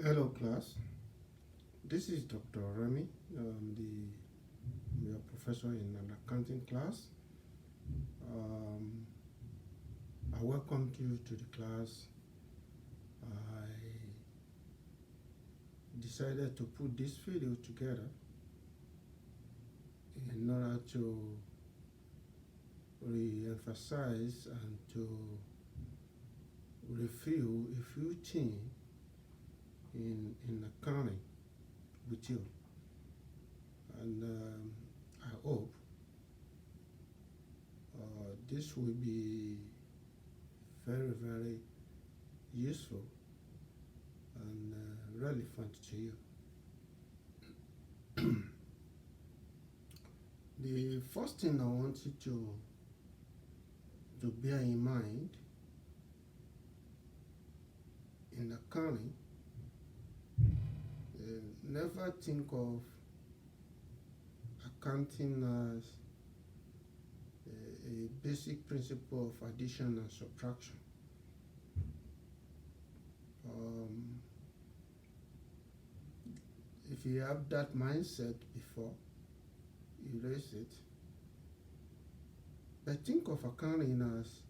Hello, class. This is Dr. Remy, your professor in an accounting class. Um, I welcome you to the class. I decided to put this video together in order to re-emphasize and to review a few things in accounting with you. And I hope this will be very, very useful and relevant to you. The first thing I want you to bear in mind in accounting, never think of accounting as a basic principle of addition and subtraction. If you have that mindset before, erase it. But think of accounting as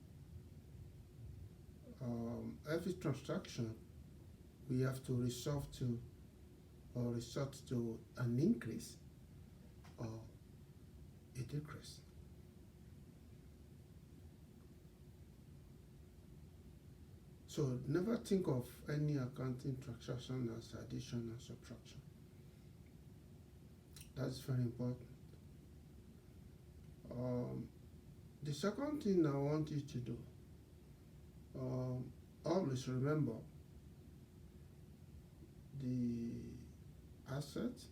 every transaction we have to resort to an increase or a decrease. So never think of any accounting transaction as addition and subtraction. That's very important. The second thing I want you to do, always remember the asset.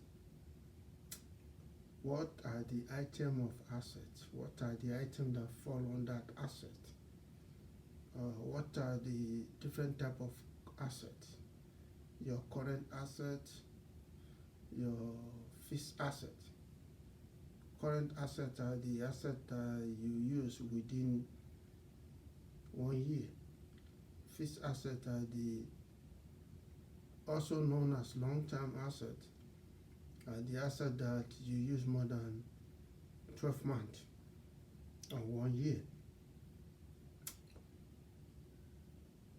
What are the items of assets? What are the items that fall on that asset? What are the different type of assets? Your current asset, your fixed asset. Current assets are the assets that you use within 1 year. Fixed assets are the also known as long-term assets, the asset that you use more than 12 months or 1 year.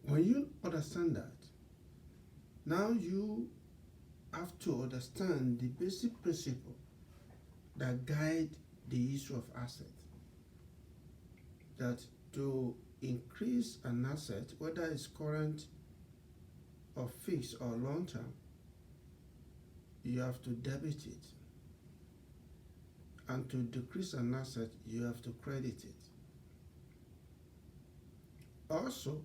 When you understand that, now you have to understand the basic principle that guide the issue of asset. That to increase an asset, whether it's current or fixed or long term, you have to debit it. And to decrease an asset, you have to credit it. Also,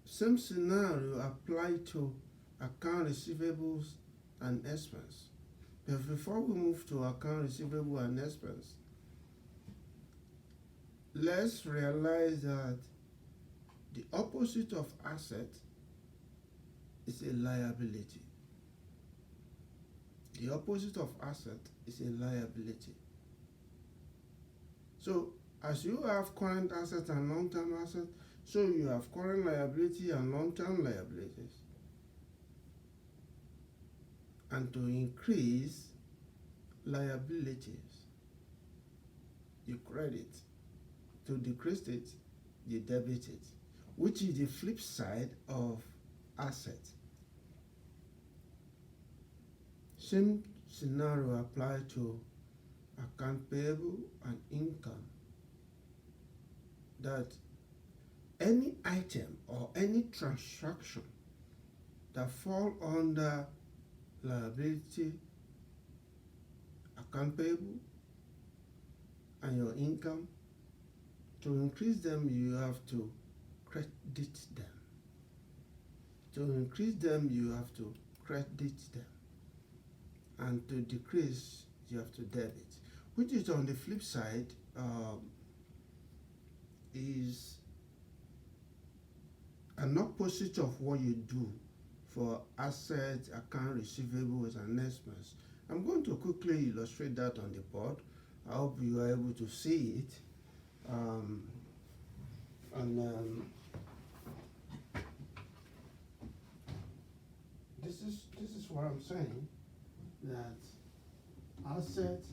same scenario apply to account receivables and expense. But before we move to account receivable and expense, let's realize that the opposite of asset is a liability. The opposite of asset is a liability. So as you have current assets and long-term assets, so you have current liability and long-term liabilities. And to increase liabilities, you credit. To decrease it, you debit it, which is the flip side of asset. Same scenario apply to account payable and income. That any item or any transaction that fall under liability, account payable, and your income, to increase them you have to credit them. To increase them you have to credit them. And to decrease you have to debit. Which is on the flip side, is an opposite of what you do for assets, account receivables, and expense. I'm going to quickly illustrate that on the board. I hope you are able to see it. And I'm saying that asset,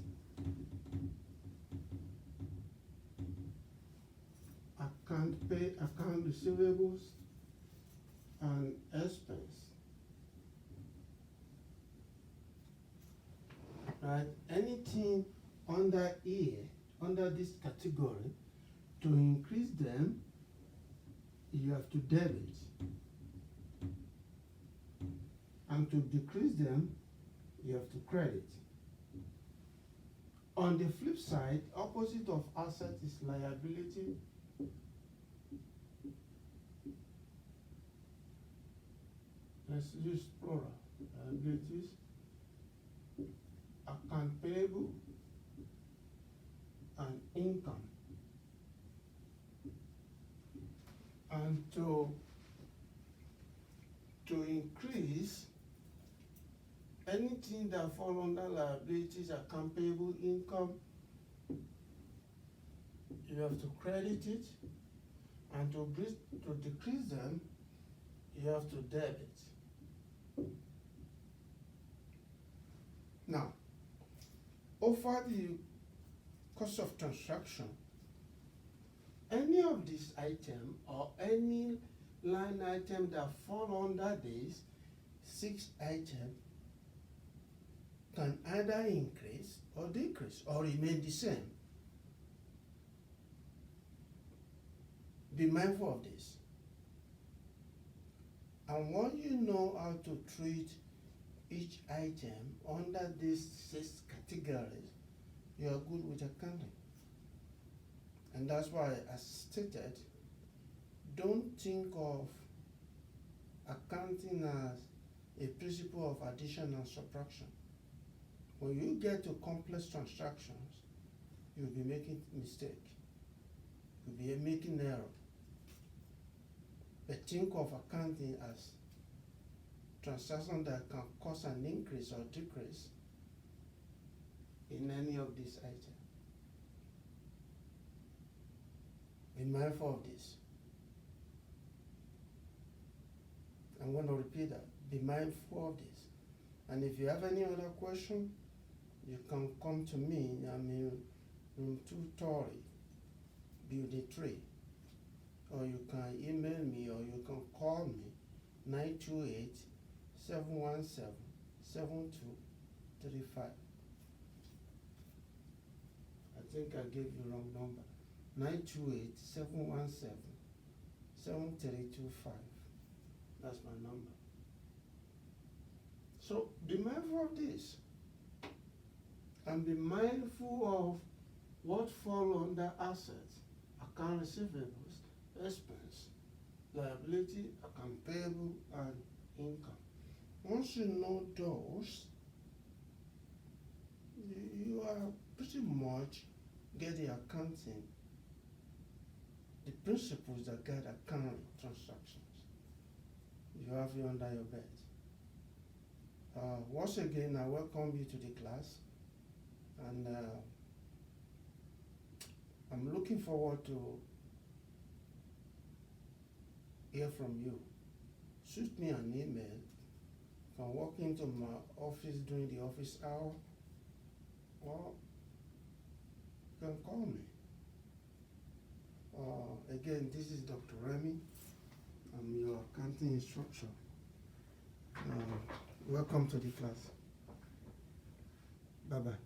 account receivables, and expense. Right? Anything under here, under this category, to increase them, you have to debit. And to decrease them, you have to credit. On the flip side, opposite of asset is liability. Let's use plural. Liabilities, account payable, and income. And to increase anything that fall under liabilities, account payable, income, you have to credit it, and to decrease them, you have to debit. Now, over the cost of transaction, any of these items or any line item that fall under these 6 items can either increase or decrease or remain the same. Be mindful of this. And once you know how to treat each item under these 6 categories, you are good with accounting. And that's why, as stated, don't think of accounting as a principle of addition and subtraction. When you get to complex transactions, you'll be making mistake. You'll be making error. But think of accounting as transaction that can cause an increase or decrease in any of these items. Be mindful of this. I'm going to repeat that. Be mindful of this. And if you have any other question, you can come to me. I'm in room 230, building 3. Or you can email me, or you can call me, 928-717-7235. I think I gave you the wrong number. 928-717-7325. That's my number. So be mindful of this. And be mindful of what fall under assets, account receivables, expense, liability, account payable, and income. Once you know those, you are pretty much getting accounting, the principles that guide accounting transactions. You have it under your belt. Once again, I welcome you to the class, and I'm looking forward to hear from you. Shoot me an email. You can walk into my office during the office hour, or you can call me. Again, this is Dr. Remy. I'm your accounting instructor. Welcome to the class. Bye-bye.